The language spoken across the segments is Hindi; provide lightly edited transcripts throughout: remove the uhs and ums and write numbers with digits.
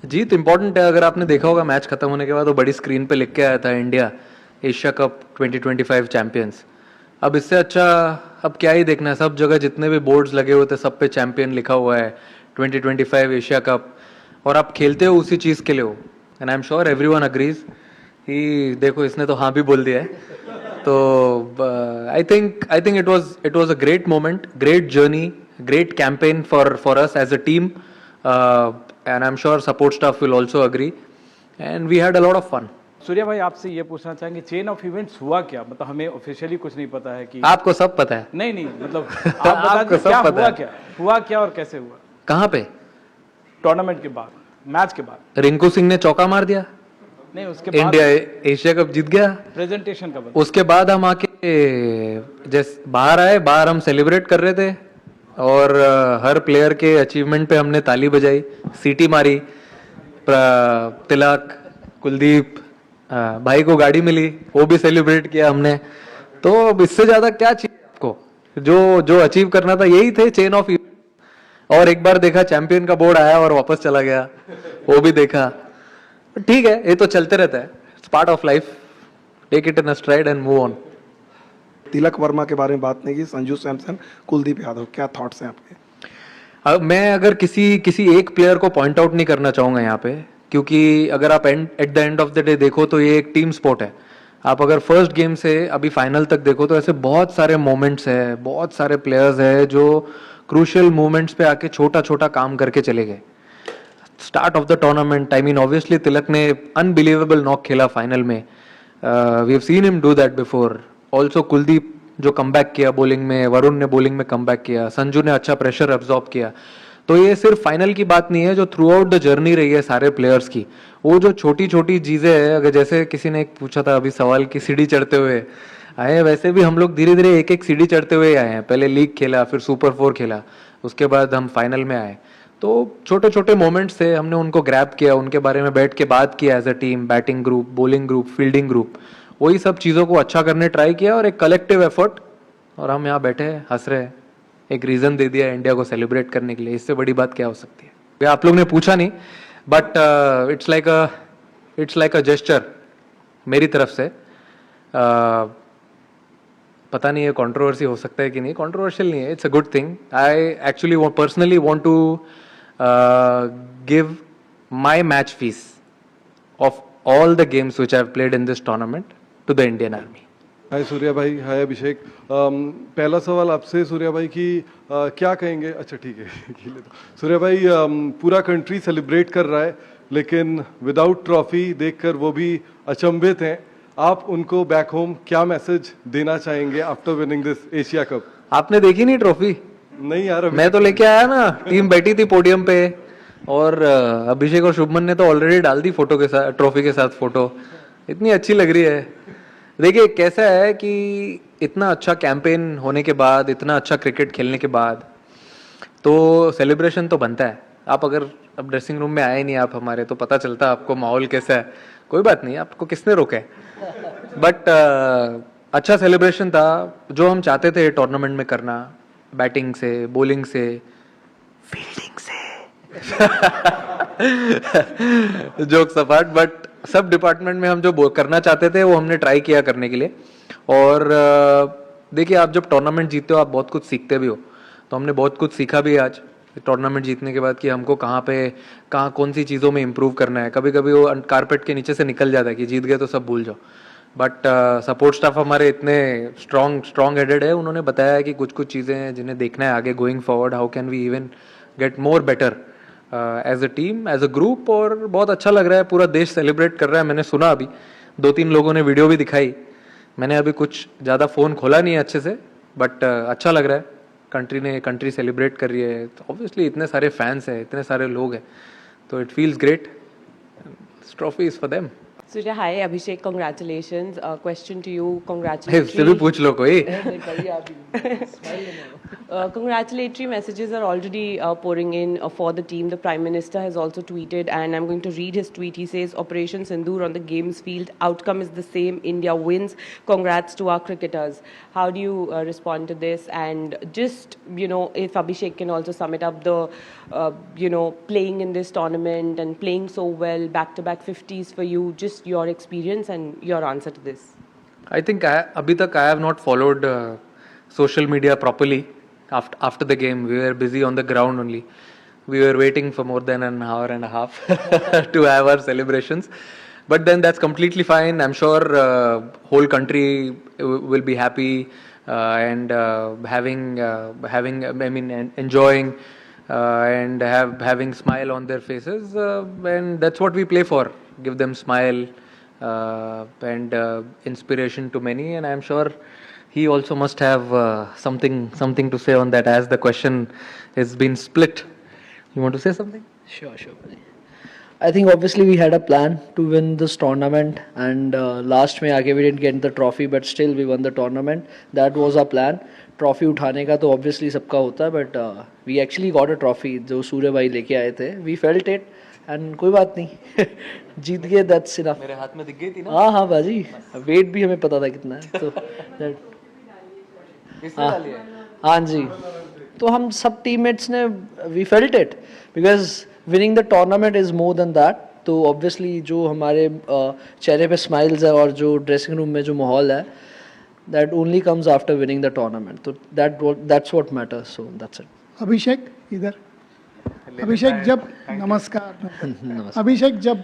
जीत इम्पोर्टेंट है। अगर आपने देखा होगा मैच खत्म होने के बाद वो बड़ी स्क्रीन पे लिख के आया था, इंडिया एशिया कप 2025 चैंपियंस। अब इससे अच्छा अब क्या ही देखना है, सब जगह जितने भी बोर्ड्स लगे हुए थे सब पे चैंपियन लिखा हुआ है, 2025 एशिया कप। और आप खेलते हो उसी चीज़ के लिए हो, and I am sure everyone agrees कि देखो इसने तो हाँ भी बोल दिया है। तो I think it was a great moment, great journey, great campaign for us as a team, and I'm sure support staff will also agree, and we had a lot of fun. Surya भाई आपसे ये पूछना चाहेंगे चेन ऑफ इवेंट्स हुआ क्या, मतलब हमें ऑफिशियली कुछ नहीं पता है कि आपको सब पता है? नहीं नहीं मतलब आप बता आपको दीजिए सब क्या पता हुआ, है? क्या क्या और कैसे हुआ कहाँ पे? टूर्नामेंट के बाद, मैच के बाद? रिंकू सिंह ने चौका मार दिया, नहीं उसके बाद इंडिया एशिया कप जीत गया। प्रेजेंटेशन का बता। उसके बाद हम आके जैसे बाहर आए, बाहर हम सेलिब्रेट कर रहे थे, और हर प्लेयर के अचीवमेंट पे हमने ताली बजाई, सीटी मारी। तिलक, कुलदीप, भाई को गाड़ी मिली, वो भी सेलिब्रेट किया हमने। तो अब इससे ज्यादा क्या चाहिए आपको? जो जो अचीव करना था यही थे, चेन ऑफ इवेंट। और एक बार देखा चैंपियन का बोर्ड आया और वापस चला गया, वो भी देखा। ठीक है, ये तो चलते रहता है, it's part of life, take it in a stride and move on. Tilak Varma के बारे में बात नहीं की, संजू सैमसन, कुलदीप यादव, क्या थॉट्स हैं आपके? अब मैं अगर किसी एक प्लेयर को पॉइंट आउट नहीं करना चाहूंगा यहाँ पे, क्योंकि अगर आप at the end of the day देखो तो ये एक टीम स्पोर्ट है। आप अगर फर्स्ट गेम से अभी फाइनल तक देखो तो ऐसे बहुत सारे मोमेंट्स है, बहुत सारे प्लेयर्स है जो क्रूशियल मोमेंट्स पे आके छोटा छोटा काम करके चले गए। Start of the tournament, I mean obviously Tilak ने अनबिलीवेबल नॉक खेला फाइनल में, we have seen him do that before. Also Kuldeep जो कमबैक किया बॉलिंग में, वरुण ने बॉलिंग में कमबैक किया, संजू ने अच्छा प्रेशर एब्जॉर्ब किया। तो ये सिर्फ फाइनल की बात नहीं है, जो थ्रू आउट द जर्नी रही है सारे प्लेयर्स की, वो जो छोटी छोटी चीजें हैं। अगर जैसे किसी ने एक पूछा था अभी सवाल की सीढ़ी चढ़ते हुए आए हैं, वैसे भी हम लोग धीरे धीरे एक एक सीढ़ी चढ़ते हुए आए हैं। पहले लीग खेला, फिर सुपर 4 खेला, उसके बाद हम फाइनल में आए। तो छोटे छोटे मोमेंट्स थे, हमने उनको ग्रैब किया, उनके बारे में बैठ के बात किया as a team, batting group, bowling group, fielding group, वही सब चीज़ों को अच्छा करने ट्राई किया, और एक कलेक्टिव एफर्ट। और हम यहाँ बैठे हैं, हंस रहे हैं, एक रीज़न दे दिया इंडिया को सेलिब्रेट करने के लिए। इससे बड़ी बात क्या हो सकती है? ये आप लोग ने पूछा नहीं, but it's like a gesture मेरी तरफ से। पता नहीं ये कंट्रोवर्सी हो सकता है कि नहीं, कंट्रोवर्शियल नहीं है, it's a good thing. I actually personally want to give my match fees of all the games which I have played in this tournament to the Indian Army. हाय सूर्या भाई, हाय अभिषेक। पहला सवाल आपसे सूर्या भाई कि क्या कहेंगे, अच्छा ठीक है सूर्या भाई, पूरा कंट्री सेलिब्रेट कर रहा है लेकिन विदाउट ट्रॉफी देखकर वो भी अचंभित हैं। आप उनको बैक होम क्या मैसेज देना चाहेंगे after winning this Asia cup? आपने देखी नहीं ट्रॉफी? नहीं यार, मैं तो लेके आया ना, टीम बैठी थी पोडियम पे, और अभिषेक और शुभमन ने तो ऑलरेडी डाल दी फोटो के साथ, ट्रॉफी के साथ फोटो। इतनी अच्छी लग रही है। देखिए कैसा है कि इतना अच्छा कैंपेन होने के बाद, इतना अच्छा क्रिकेट खेलने के बाद, तो सेलिब्रेशन तो बनता है। आप अगर अब ड्रेसिंग रूम में आए नहीं आप हमारे, तो पता चलता आपको माहौल कैसा है। कोई बात नहीं, आपको किसने रोका है, बट अच्छा सेलिब्रेशन था जो हम चाहते थे टूर्नामेंट में करना, बैटिंग से, बॉलिंग से, फील्डिंग से जोक्स अपार्ट, बट सब डिपार्टमेंट में हम जो करना चाहते थे वो हमने ट्राई किया करने के लिए। और देखिए, आप जब टूर्नामेंट जीतते हो आप बहुत कुछ सीखते भी हो, तो हमने बहुत कुछ सीखा भी आज टूर्नामेंट जीतने के बाद कि हमको कहाँ कौन सी चीज़ों में इम्प्रूव करना है। कभी कभी वो कारपेट के नीचे से निकल जाता है कि जीत गए तो सब भूल जाओ, बट सपोर्ट स्टाफ हमारे इतने स्ट्रॉन्ग हेडेड है, उन्होंने बताया है कि कुछ कुछ चीज़ें हैं जिन्हें देखना है आगे going forward, how can we even get more better as a team, as a group. और बहुत अच्छा लग रहा है, पूरा देश सेलिब्रेट कर रहा है। मैंने सुना अभी 2-3 लोगों ने वीडियो भी दिखाई, मैंने अभी कुछ ज़्यादा फ़ोन खोला नहीं है अच्छे से, बट अच्छा लग रहा है। कंट्री सेलिब्रेट कर रही है, तो ऑब्वियसली इतने सारे फैंस हैं, इतने सारे लोग हैं, तो it feels great. Trophy is for them. Surya, hi, Abhishek, congratulations. Question to you, हे, उससे भी पूछ लो कोई. Congratulatory messages are already pouring in for the team. The Prime Minister has also tweeted, and I'm going to read his tweet. He says, Operation Sindoor on the games field. Outcome is the same. India wins. Congrats to our cricketers. How do you respond to this? And just, if Abhishek can also sum it up, the, playing in this tournament and playing so well, back-to-back 50s for you, just your experience and your answer to this. I think अभी तक I have not followed social media properly. After the game, we were busy on the ground only. We were waiting for more than an hour and a half to have our celebrations. But then that's completely fine. I'm sure whole country will be happy and enjoying and having smile on their faces. And that's what we play for. Give them smile and inspiration to many. And I'm sure he also must have something to say on that, as the question has been split. You want to say something? Sure. I think obviously we had a plan to win this tournament, and last में आगे we didn't get the trophy, but still we won the tournament. That was our plan. Trophy उठाने का तो obviously सबका होता है, but we actually got a trophy जो सूर्य भाई लेके आए थे. We felt it, and कोई बात नहीं, जीत गए. That's enough. मेरे हाथ में दिख गई थी ना. हाँ बाजी, weight भी हमें पता था कितना है, तो हाँ जी, तो हम सब टीममेट्स ने we felt it because winning the tournament is more than that. तो ऑब्वियसली जो हमारे चेहरे पे स्माइल्स है और जो ड्रेसिंग रूम में जो माहौल है, that only comes after winning the tournament. तो that's what matters. So that's it. Abhishek इधर. अभिषेक जब नमस्कार. अभिषेक जब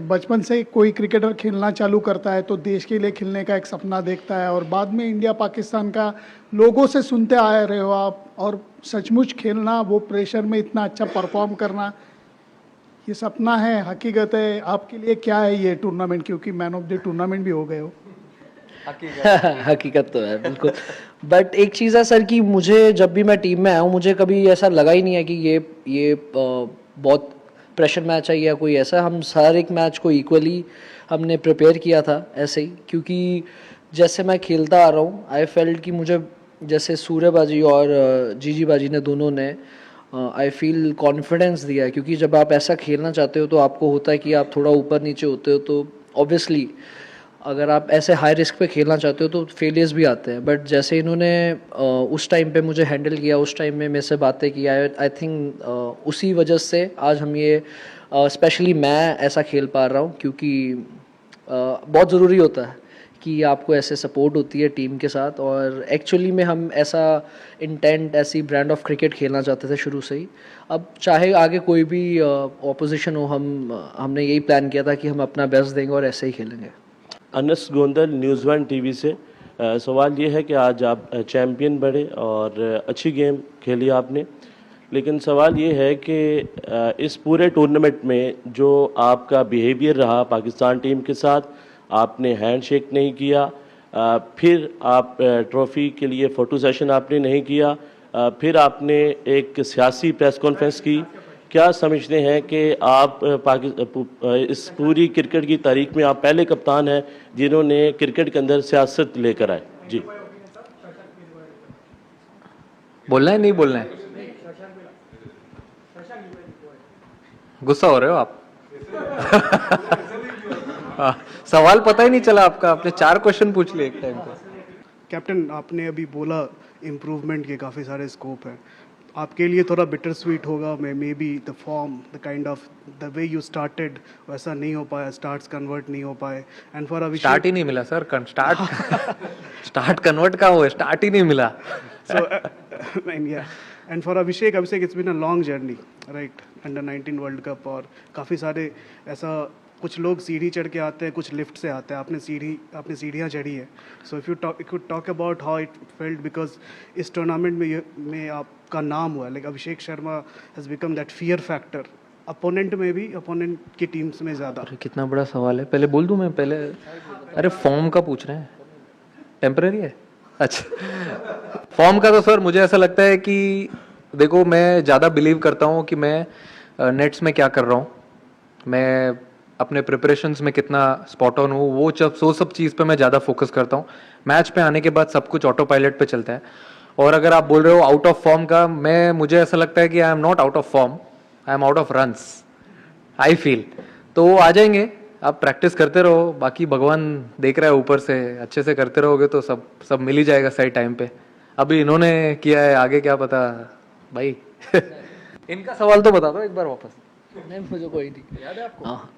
बचपन से कोई क्रिकेटर खेलना चालू करता है तो देश के लिए खेलने का एक सपना देखता है, और बाद में इंडिया पाकिस्तान का लोगों से सुनते आ रहे हो आप, और सचमुच खेलना, वो प्रेशर में इतना अच्छा परफॉर्म करना, ये सपना है, हकीकत है आपके लिए. क्या है ये टूर्नामेंट, क्योंकि मैन ऑफ द टूर्नामेंट भी हो गए हो. हकीकत तो है बिल्कुल. बट एक चीज़ है सर कि मुझे जब भी मैं टीम में आया हूँ, मुझे कभी ऐसा लगा ही नहीं है कि ये बहुत प्रेशर मैच है या कोई ऐसा. हम हर एक मैच को इक्वली हमने प्रिपेयर किया था ऐसे ही, क्योंकि जैसे मैं खेलता आ रहा हूँ, आई फेल्ट कि मुझे जैसे सूर्य बाजी और जीजी बाजी ने दोनों ने आई फील कॉन्फिडेंस दिया है. क्योंकि जब आप ऐसा खेलना चाहते हो तो आपको होता है कि आप थोड़ा ऊपर नीचे होते हो, तो ऑब्वियसली अगर आप ऐसे हाई रिस्क पे खेलना चाहते हो तो फेलियर्स भी आते हैं. बट जैसे इन्होंने उस टाइम पे मुझे हैंडल किया, उस टाइम में मेरे से बातें की, आई थिंक उसी वजह से आज हम ये स्पेशली मैं ऐसा खेल पा रहा हूँ. क्योंकि बहुत ज़रूरी होता है कि आपको ऐसे सपोर्ट होती है टीम के साथ. और एक्चुअली में हम ऐसा इंटेंट, ऐसी ब्रांड ऑफ क्रिकेट खेलना चाहते थे शुरू से ही. अब चाहे आगे कोई भी ऑपोजिशन हो, हमने यही प्लान किया था कि हम अपना बेस्ट देंगे और ऐसे ही खेलेंगे. Anas Gondal news one TV से. सवाल ये है कि आज आप चैम्पियन बने और अच्छी गेम खेली आपने, लेकिन सवाल ये है कि इस पूरे टूर्नामेंट में जो आपका बिहेवियर रहा पाकिस्तान टीम के साथ, आपने हैंडशेक नहीं किया, फिर आप ट्रॉफ़ी के लिए फ़ोटो सेशन आपने नहीं किया, फिर आपने एक सियासी प्रेस कॉन्फ्रेंस की. क्या समझते हैं कि आप इस पूरी क्रिकेट की तारीख में आप पहले कप्तान हैं जिन्होंने क्रिकेट के अंदर सियासत लेकर आए? जी, बोलना है नहीं बोलना है? गुस्सा हो रहे हो आप? सवाल पता ही नहीं चला आपका, आपने 4 क्वेश्चन पूछ लिए एक टाइम पे. कैप्टन, आपने अभी बोला इम्प्रूवमेंट के काफ़ी सारे स्कोप हैं. आपके लिए थोड़ा बिटर स्वीट होगा, may be the form, the kind of the way you started, वैसा नहीं हो पाया, स्टार्ट्स कन्वर्ट नहीं हो पाए. एंड फॉर अभिषेक स्टार्ट ही नहीं मिला सर. स्टार्ट कन्वर्ट का हुआ, स्टार्ट ही नहीं मिला. So, and for Abhishek, it's been a long journey, right? Under 19 World Cup, और काफ़ी सारे ऐसा कुछ लोग सीढ़ी चढ़ के आते हैं, कुछ लिफ्ट से आते हैं. आपने सीढ़ियाँ चढ़ी है. So if you talk about how it felt, because इस टूर्नामेंट में आपका नाम हुआ, like Abhishek Sharma has become that fear factor, opponent में भी, अपोनेंट की टीम्स में ज़्यादा. कितना बड़ा सवाल है. पहले बोल दूं मैं पहले? अरे फॉर्म का पूछ रहे हैं, टेम्पररी है. अच्छा, फॉर्म का तो सर मुझे ऐसा लगता है कि देखो, मैं ज़्यादा बिलीव करता हूँ कि मैं नेट्स में क्या कर रहा हूँ. मैं अपने प्रिपरेशंस में कितना स्पॉट ऑन हूँ, वो सब चीज़ पे मैं ज़्यादा फोकस करता हूँ. मैच पे आने के बाद सब कुछ ऑटो पायलट पे चलता है. और अगर आप बोल रहे हो आउट ऑफ फॉर्म का, मुझे ऐसा लगता है कि I am not out of form, I am out of runs, I feel. तो वो आ जाएंगे, आप प्रैक्टिस करते रहो, बाकी भगवान देख रहा है ऊपर से, अच्छे से करते रहोगे तो सब मिल ही जाएगा सही टाइम पे. अभी इन्होंने किया है, आगे क्या पता भाई. इनका सवाल तो बता दो एक बार वापस. नहीं मुझे कोई नहीं याद है आपको? हाँ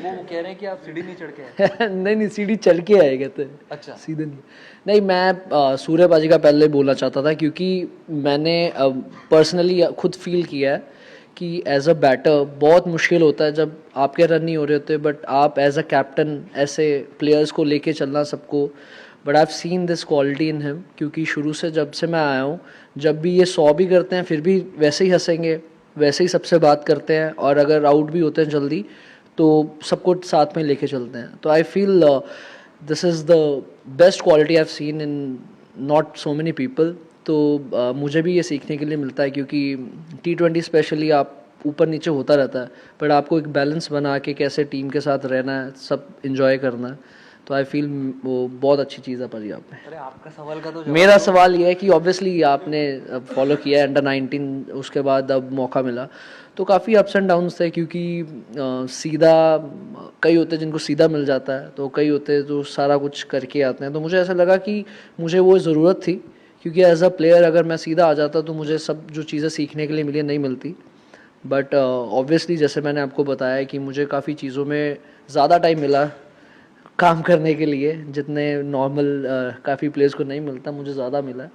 वो कह रहे हैं कि आप सीढ़ी नहीं चढ़ के आए. नहीं सीढ़ी चल के आए कहते हैं. अच्छा. सीधे नहीं मैं सूर्य पाजी का पहले बोलना चाहता था क्योंकि मैंने पर्सनली खुद फील किया है कि एज अ बैटर बहुत मुश्किल होता है जब आपके रन नहीं हो रहे होते, बट आप एज अ कैप्टन ऐसे प्लेयर्स को लेके चलना सबको. But I have seen this quality in him, क्योंकि शुरू से जब से मैं आया हूँ, जब भी ये 100 भी करते हैं फिर भी वैसे ही हंसेंगे, वैसे ही सबसे बात करते हैं, और अगर आउट भी होते हैं जल्दी तो सबको साथ में लेके चलते हैं. तो I feel this is the best quality I have seen in not so many people. तो मुझे भी ये सीखने के लिए मिलता है क्योंकि T20 स्पेशली आप ऊपर नीचे होता रहता है, बट आपको एक बैलेंस बना के कैसे टीम के साथ रहना है, सब इंजॉय करना है. तो आई फील वो बहुत अच्छी चीज़ है पंजाब में. अरे आपका सवाल का तो मेरा सवाल ये है कि ऑब्वियसली आपने फॉलो किया है अंडर 19, उसके बाद अब मौका मिला तो काफ़ी अप्स एंड डाउन्स थे क्योंकि सीधा कई होते हैं जिनको सीधा मिल जाता है, तो कई होते हैं जो सारा कुछ करके आते हैं. तो मुझे ऐसा लगा कि मुझे वो ज़रूरत थी क्योंकि एज अ प्लेयर अगर मैं सीधा आ जाता तो मुझे सब जो चीज़ें सीखने के लिए मिली नहीं मिलती. बट ऑब्वियसली जैसे मैंने आपको बताया कि मुझे काफ़ी चीज़ों में ज़्यादा टाइम मिला काम करने के लिए, जितने नॉर्मल काफ़ी प्लेयर्स को नहीं मिलता, मुझे ज़्यादा मिला.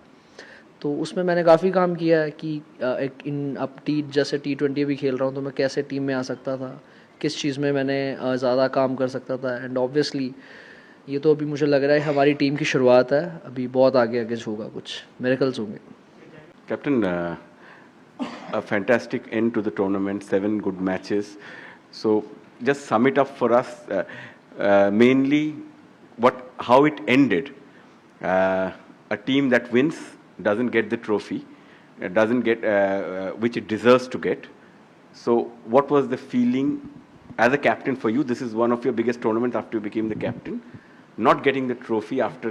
तो उसमें मैंने काफ़ी काम किया है कि एक अब जैसे T20 भी खेल रहा हूँ तो मैं कैसे टीम में आ सकता था, किस चीज़ में मैंने ज़्यादा काम कर सकता था. एंड ऑब्वियसली ये तो अभी मुझे लग रहा है हमारी टीम की शुरुआत है, अभी बहुत आगे आगे होगा, कुछ मिरेकल्स होंगे. Captain, a fantastic end to the tournament, 7 good matches. So just sum it up for us, mainly how it ended. A team that wins doesn't get the trophy, doesn't get which it deserves to get. So what was the feeling as a captain for you? This is one of your biggest tournaments after you became the captain. Not getting the trophy after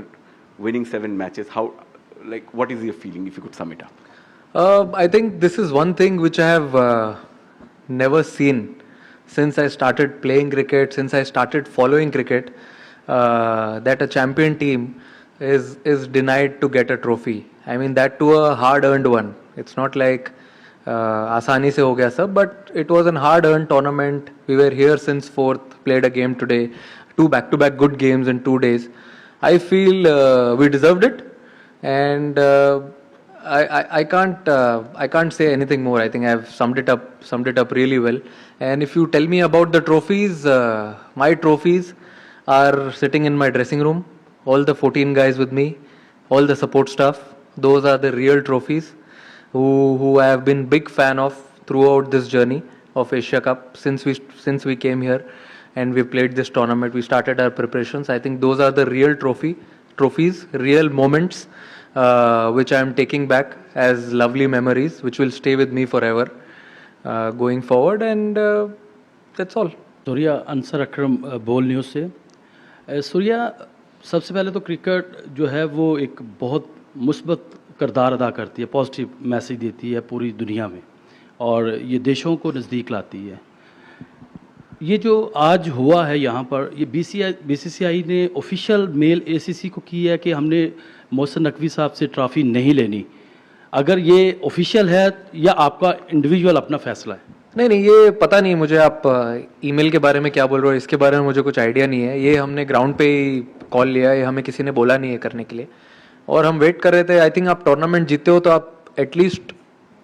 winning 7 matches, what is your feeling if you could sum it up? I think this is one thing which I have never seen since I started playing cricket, since I started following cricket, that a champion team is denied to get a trophy. I mean that to a hard-earned one. It's not like आसानी से हो गया सब, but it was an hard-earned tournament. We were here since 4th, played a game today, 2 back-to-back good games in 2 days. I feel we deserved it, and I can't say anything more. I think I've summed it up really well. And if you tell me about the trophies, my trophies are sitting in my dressing room. All the 14 guys with me, all the support staff. Those are the real trophies who I have been big fan of throughout this journey of Asia Cup since we came here and we played this tournament. We started our preparations. I think those are the real trophies, real moments, which I am taking back as lovely memories, which will stay with me forever going forward. And that's all. Surya, Ansar अकरम बोल न्यूज़ से. सूर्या, सबसे पहले तो क्रिकेट जो है वो एक बहुत मुस्बत किरदार अदा करती है, पॉजिटिव मैसेज देती है पूरी दुनिया में, और ये देशों को नज़दीक लाती है. ये जो आज हुआ है यहाँ पर, ये BCCI ने ऑफिशियल मेल ACC को की है कि हमने मोहसिन नकवी साहब से ट्रॉफ़ी नहीं लेनी. अगर ये ऑफिशियल है या आपका इंडिविजुअल अपना फैसला है? नहीं, ये पता नहीं मुझे. आप ईमेल के बारे में क्या बोल रहे हो, इसके बारे में मुझे कुछ आइडिया नहीं है. ये हमने ग्राउंड पे ही कॉल लिया है, हमें किसी ने बोला नहीं है करने के लिए, और हम वेट कर रहे थे. आई थिंक आप टूर्नामेंट जीते हो तो आप एटलीस्ट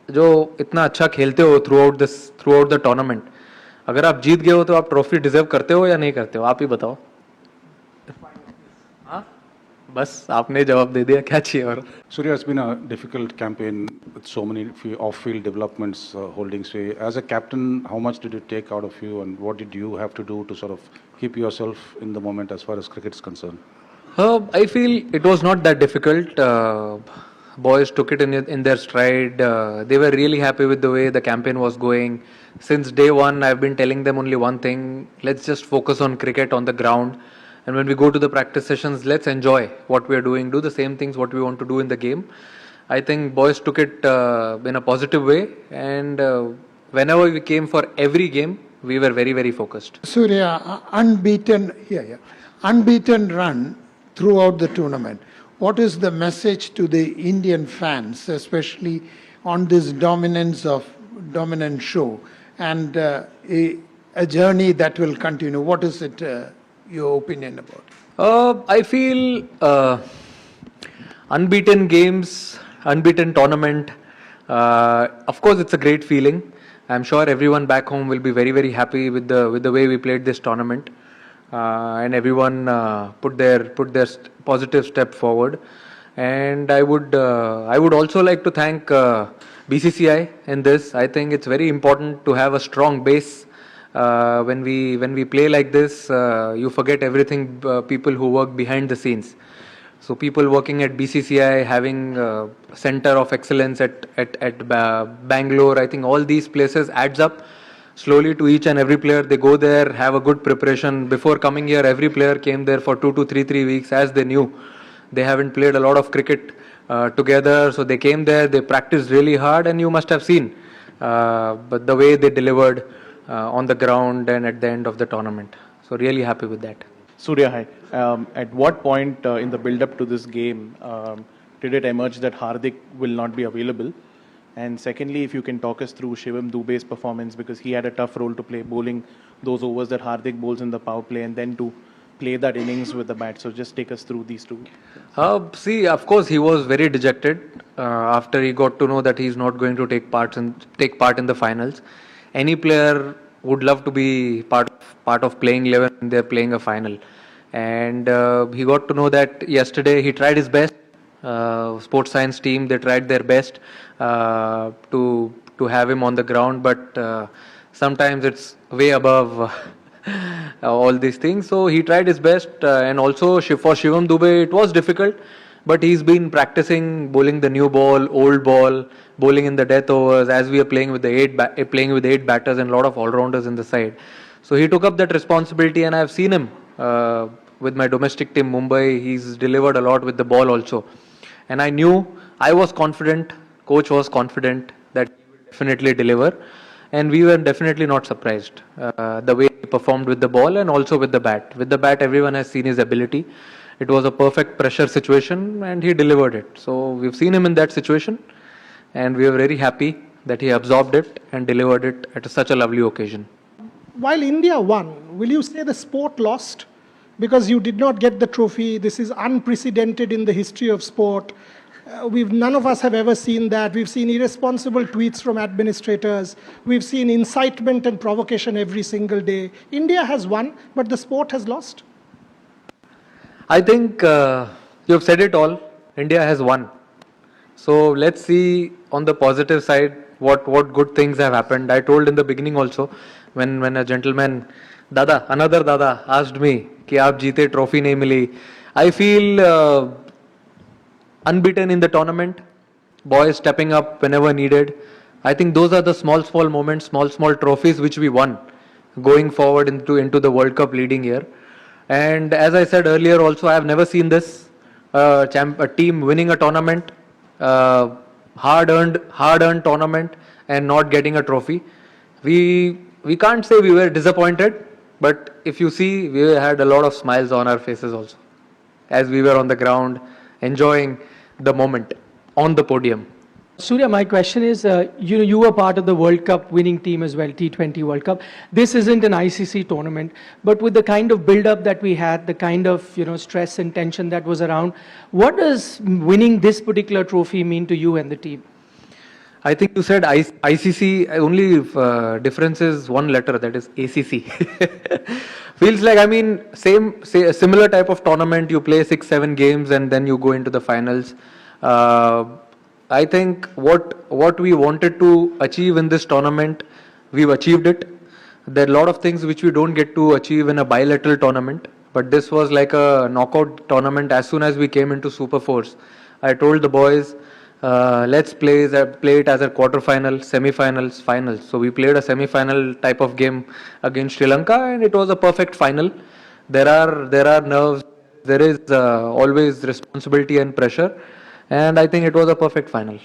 जो इतना अच्छा खेलते हो थ्रू आउट द टूर्नामेंट, अगर आप जीत गए हो तो आप ट्रॉफी डिजर्व करते हो या नहीं करते हो, आप ही बताओ. हाँ, बस आपने जवाब दे दिया, क्या चाहिए और. Surya, it's been a difficult campaign with so many off-field developments holding sway. As a captain, how much did it take out of you, and what did you have to do to sort of keep yourself in the moment as far as cricket is concerned? I feel it was not that difficult. boys took it in their stride. They were really happy with the way the campaign was going. Since day one, I've been telling them only one thing: let's just focus on cricket on the ground. And when we go to the practice sessions, let's enjoy what we are doing. Do the same things what we want to do in the game. I think boys took it in a positive way, and whenever we came for every game, we were very, very focused. Surya, unbeaten run throughout the tournament. What is the message to the Indian fans, especially on this dominant show and a journey that will continue? What is it, your opinion about? I feel unbeaten games, unbeaten tournament. Of course, it's a great feeling. I'm sure everyone back home will be very, very happy with the way we played this tournament, and everyone put their positive step forward. And I would also like to thank BCCI in this. I think it's very important to have a strong base. When we play like this, you forget everything. People who work behind the scenes. So people working at BCCI, having center of excellence at Bangalore, I think all these places adds up slowly to each and every player. They go there, have a good preparation. Before coming here, every player came there for 2 to 3 weeks, as they knew they haven't played a lot of cricket together. So they came there, they practiced really hard, and you must have seen but the way they delivered on the ground and at the end of the tournament. So really happy with that. Surya, hi. At what point in the build-up to this game did it emerge that Hardik will not be available? And secondly, if you can talk us through Shivam Dube's performance, because he had a tough role to play, bowling those overs that Hardik bowls in the power play, and then to play that innings with the bat. So just take us through these two. See, of course, he was very dejected after he got to know that he's not going to take part in the finals. Any player would love to be part of playing 11 when they're playing a final. And he got to know that yesterday. He tried his best. Sports science team, they tried their best to have him on the ground, but sometimes it's way above all these things. So he tried his best, and also for Shivam Dube it was difficult, but he's been practicing bowling the new ball, old ball, bowling in the death overs, as we are playing with eight batters and a lot of all-rounders in the side. So he took up that responsibility, and I've seen him with my domestic team Mumbai. He's delivered a lot with the ball also, and I was confident, coach was confident that he will definitely deliver, and we were definitely not surprised the way he performed with the ball and also with the bat. With the bat, everyone has seen his ability. It was a perfect pressure situation, and he delivered it. So we've seen him in that situation, and we are very happy that he absorbed it and delivered it at such a lovely occasion. While India won, will you say the sport lost? Because you did not get the trophy. This is unprecedented in the history of sport. None of us have ever seen that. We've seen irresponsible tweets from administrators. We've seen incitement and provocation every single day. India has won, but the sport has lost. I think you have said it all. India has won. So let's see on the positive side what good things have happened. I told in the beginning also, when a gentleman, another Dada, asked me कि आप जीते trophy नहीं मिली. I feel unbeaten in the tournament, boys stepping up whenever needed. I think those are the small moments, small trophies which we won going forward into the World Cup leading year. And as I said earlier also, I have never seen this a team winning a tournament, hard earned tournament, and not getting a trophy. We can't say we were disappointed, but if you see, we had a lot of smiles on our faces also as we were on the ground enjoying the moment on the podium. Surya, my question is, you were part of the World Cup winning team as well, T20 World Cup. This isn't an ICC tournament, but with the kind of build-up that we had, the kind of stress and tension that was around, what does winning this particular trophy mean to you and the team? I think you said ICC, only difference is one letter, that is ACC. Feels like, similar type of tournament, you play 6-7 games and then you go into the finals. I think what we wanted to achieve in this tournament, we've achieved it. There are a lot of things which we don't get to achieve in a bilateral tournament, but this was like a knockout tournament. As soon as we came into Super Force, I told the boys, let's play it as a quarter-final, semi-finals, finals. So we played a semi-final type of game against Sri Lanka, and it was a perfect final. There are nerves, there is always responsibility and pressure, and I think it was a perfect final.